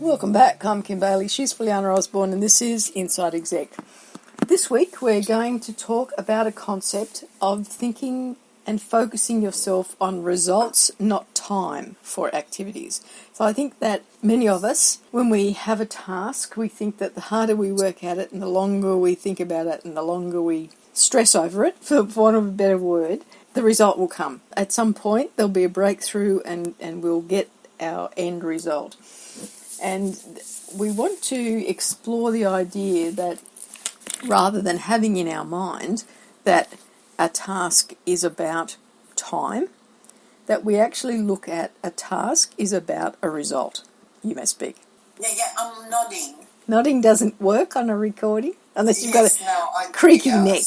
Welcome back. I'm Kim Bailey. She's Fulyana Osborne, and this is Inside Exec. This week we're going to talk about a concept of thinking and focusing yourself on results, not time, for activities. So I think that many of us, when we have a task, we think that the harder we work at it and the longer we think about it and the longer we stress over it, for want of a better word, the result will come. At some point there'll be a breakthrough and we'll get our end result. And we want to explore the idea that rather than having in our mind that a task is about time, that we actually look at a task is about a result. You may speak. Yeah, I'm nodding. Nodding doesn't work on a recording unless you've got a creaky neck.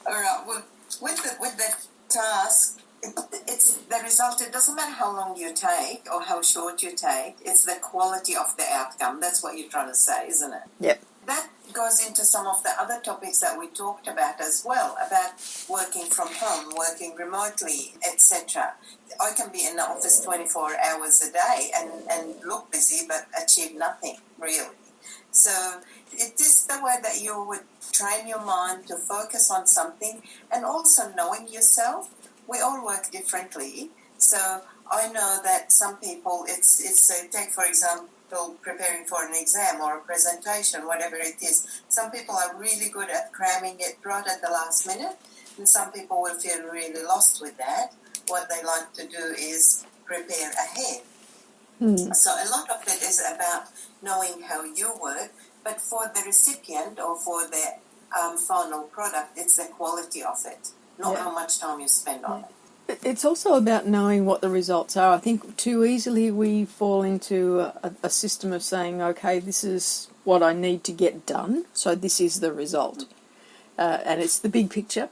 All right. With the task, it's the result. It doesn't matter how long you take or how short you take. It's the quality of the outcome. That's what you're trying to say, isn't it? Yep. That goes into some of the other topics that we talked about as well, about working from home, working remotely, etc. I can be in the office 24 hours a day and look busy but achieve nothing, really. So it is the way that you would train your mind to focus on something, and also knowing yourself. We all work differently. So I know that some people, take for example, preparing for an exam or a presentation, whatever it is. Some people are really good at cramming it right at the last minute, and some people will feel really lost with that. What they like to do is prepare ahead. So a lot of it is about knowing how you work, but for the recipient or for the final product, it's the quality of it, not how much time you spend on it. It's also about knowing what the results are. I think too easily we fall into a system of saying, okay, this is what I need to get done, so this is the result. And it's the big picture.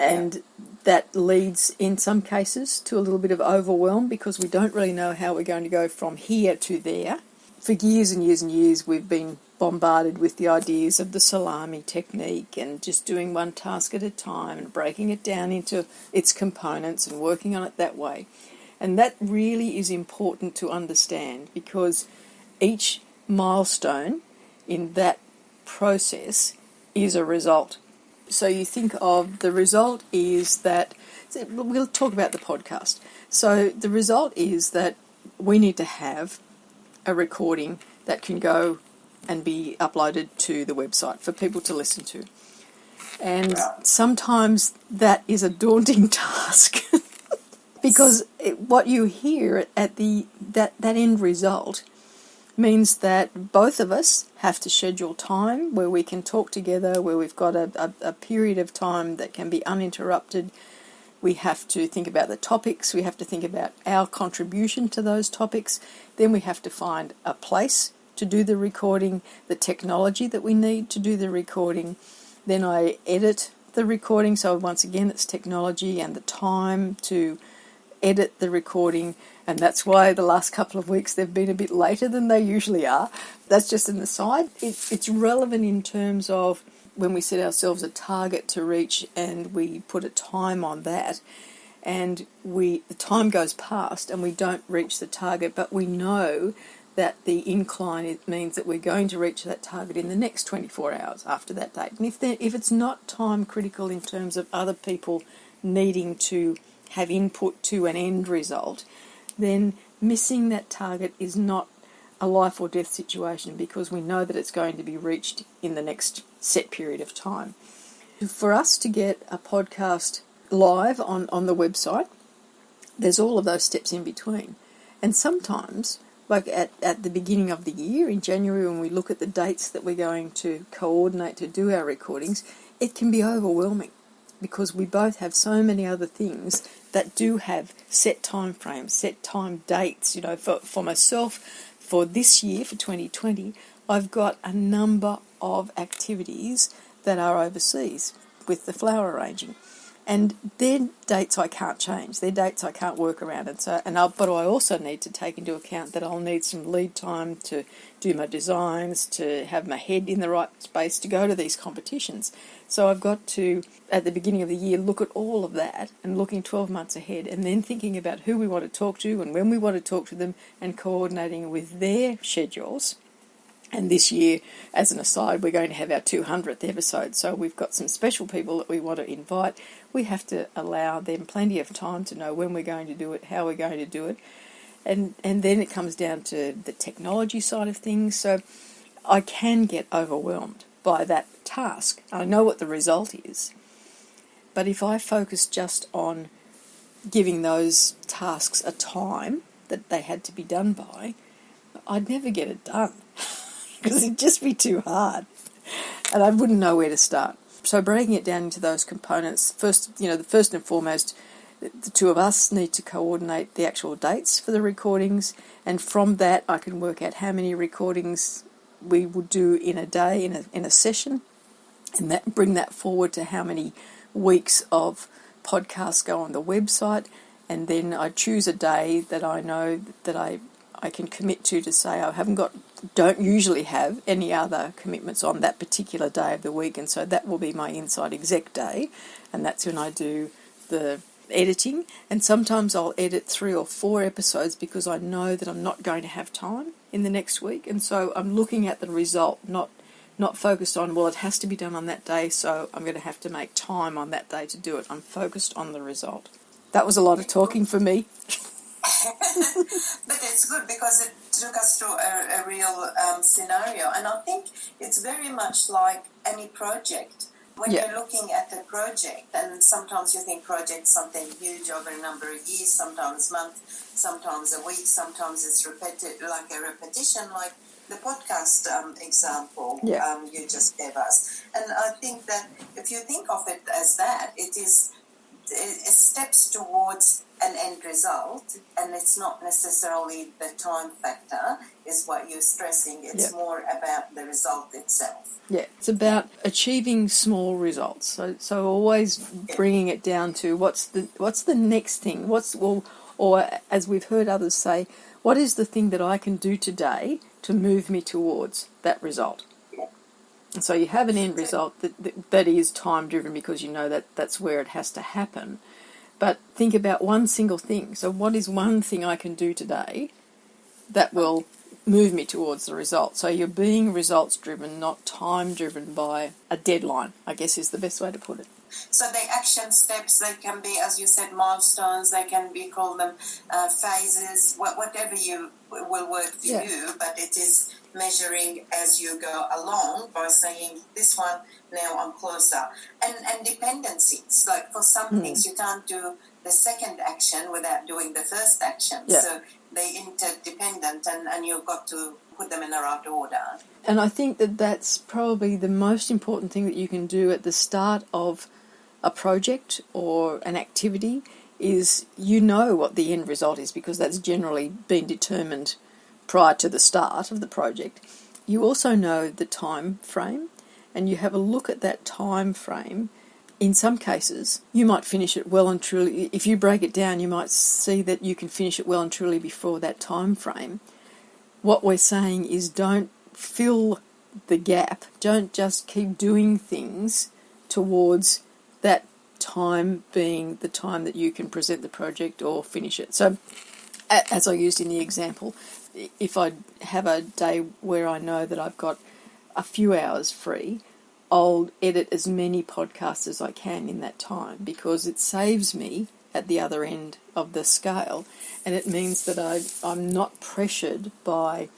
And that leads, in some cases, to a little bit of overwhelm because we don't really know how we're going to go from here to there. For years and years and years, we've been bombarded with the ideas of the salami technique and just doing one task at a time and breaking it down into its components and working on it that way. And that really is important to understand because each milestone in that process is a result. So you think of the result is that, we'll talk about the podcast. So the result is that we need to have a recording that can go and be uploaded to the website for people to listen to. And sometimes that is a daunting task because what you hear at that end result means that both of us have to schedule time where we can talk together, where we've got a period of time that can be uninterrupted. We have to think about the topics. We have to think about our contribution to those topics. Then we have to find a place to do the recording, the technology that we need to do the recording. Then I edit the recording. So once again, it's technology and the time to edit the recording. And that's why the last couple of weeks they've been a bit later than they usually are. That's just an aside. It's relevant in terms of when we set ourselves a target to reach and we put a time on that and the time goes past and we don't reach the target, but we know that the incline, it means that we're going to reach that target in the next 24 hours after that date. And if it's not time critical in terms of other people needing to have input to an end result, then missing that target is not a life or death situation because we know that it's going to be reached in the next set period of time. For us to get a podcast live on the website, there's all of those steps in between. And sometimes, like at the beginning of the year, in January, when we look at the dates that we're going to coordinate to do our recordings, it can be overwhelming because we both have so many other things that do have set time frames, set time dates. You know, for myself, for this year, for 2020, I've got a number of activities that are overseas with the flower arranging. And their dates I can't change. Their dates I can't work around. But I also need to take into account that I'll need some lead time to do my designs, to have my head in the right space to go to these competitions. So I've got to, at the beginning of the year, look at all of that and looking 12 months ahead, and then thinking about who we want to talk to and when we want to talk to them, and coordinating with their schedules. And this year, as an aside, we're going to have our 200th episode, so we've got some special people that we want to invite. We have to allow them plenty of time to know when we're going to do it, how we're going to do it, and then it comes down to the technology side of things. So I can get overwhelmed by that task. I know what the result is, but if I focus just on giving those tasks a time that they had to be done by, I'd never get it done. Because it'd just be too hard, and I wouldn't know where to start. So breaking it down into those components, first and foremost, the two of us need to coordinate the actual dates for the recordings, and from that I can work out how many recordings we would do in a day, in a session, and bring that forward to how many weeks of podcasts go on the website, and then I choose a day that I know that I can commit to say don't usually have any other commitments on that particular day of the week, and so that will be my Inside Exec day, and that's when I do the editing. And sometimes I'll edit 3 or 4 episodes because I know that I'm not going to have time in the next week, and so I'm looking at the result, not focused on, well, it has to be done on that day, so I'm going to have to make time on that day to do it. I'm focused on the result. That was a lot of talking for me. But it's good because it took us through a real scenario, and I think it's very much like any project. When you're looking at the project, and sometimes you think project something huge over a number of years, sometimes month, sometimes a week, sometimes it's like a repetition, like the podcast example you just gave us. And I think that if you think of it as that, it steps towards an end result, and it's not necessarily the time factor is what you're stressing. It's more about the result itself. Yeah, it's about achieving small results. So always bringing it down to what's the next thing? Or as we've heard others say, what is the thing that I can do today to move me towards that result? And so you have an end result that is time driven because you know that's where it has to happen. But think about one single thing. So what is one thing I can do today that will move me towards the result? So you're being results driven, not time driven by a deadline, I guess is the best way to put it. So the action steps, they can be, as you said, milestones, they can be, call them phases, whatever will work for you, but it is measuring as you go along by saying, this one, now I'm closer. And dependencies, like for some things you can't do the second action without doing the first action. Yeah. So they're interdependent, and you've got to put them in the right order. And I think that's probably the most important thing that you can do at the start of a project or an activity is what the end result is, because that's generally been determined prior to the start of the project. You also know the time frame, and you have a look at that time frame. In some cases, you might finish it well and truly. If you break it down, you might see that you can finish it well and truly before that time frame. What we're saying is don't fill the gap. Don't just keep doing things towards that time being the time that you can present the project or finish it. So, as I used in the example, if I have a day where I know that I've got a few hours free, I'll edit as many podcasts as I can in that time, because it saves me at the other end of the scale, and it means that I'm not pressured by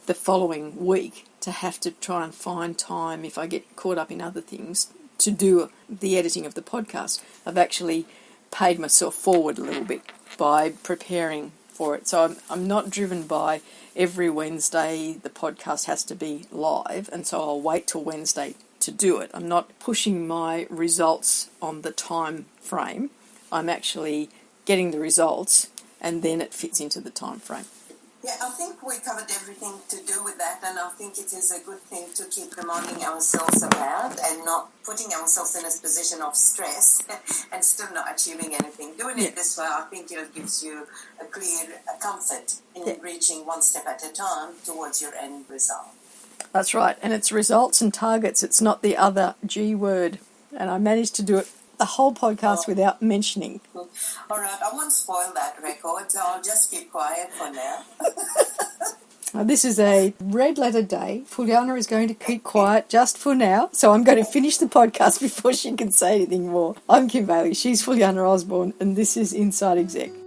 the following week to have to try and find time, if I get caught up in other things, to do the editing of the podcast. I've actually paid myself forward a little bit by preparing for it. So I'm not driven by every Wednesday the podcast has to be live, and so I'll wait till Wednesday to do it. I'm not pushing my results on the time frame. I'm actually getting the results, and then it fits into the time frame. Yeah, I think we covered everything to do with that, and I think it is a good thing to keep reminding ourselves about and not putting ourselves in a position of stress and still not achieving anything. Doing it this way, I think it gives you a clear comfort in reaching one step at a time towards your end result. That's right, and it's results and targets. It's not the other G word, and I managed to do it the whole podcast without mentioning. All right, I won't spoil that record, so I'll just keep quiet for now. Now, this is a red letter day. Fulyana is going to keep quiet just for now, so I'm going to finish the podcast before she can say anything more. I'm Kim Bailey, she's Fulyana Osborne, and this is Inside Exec.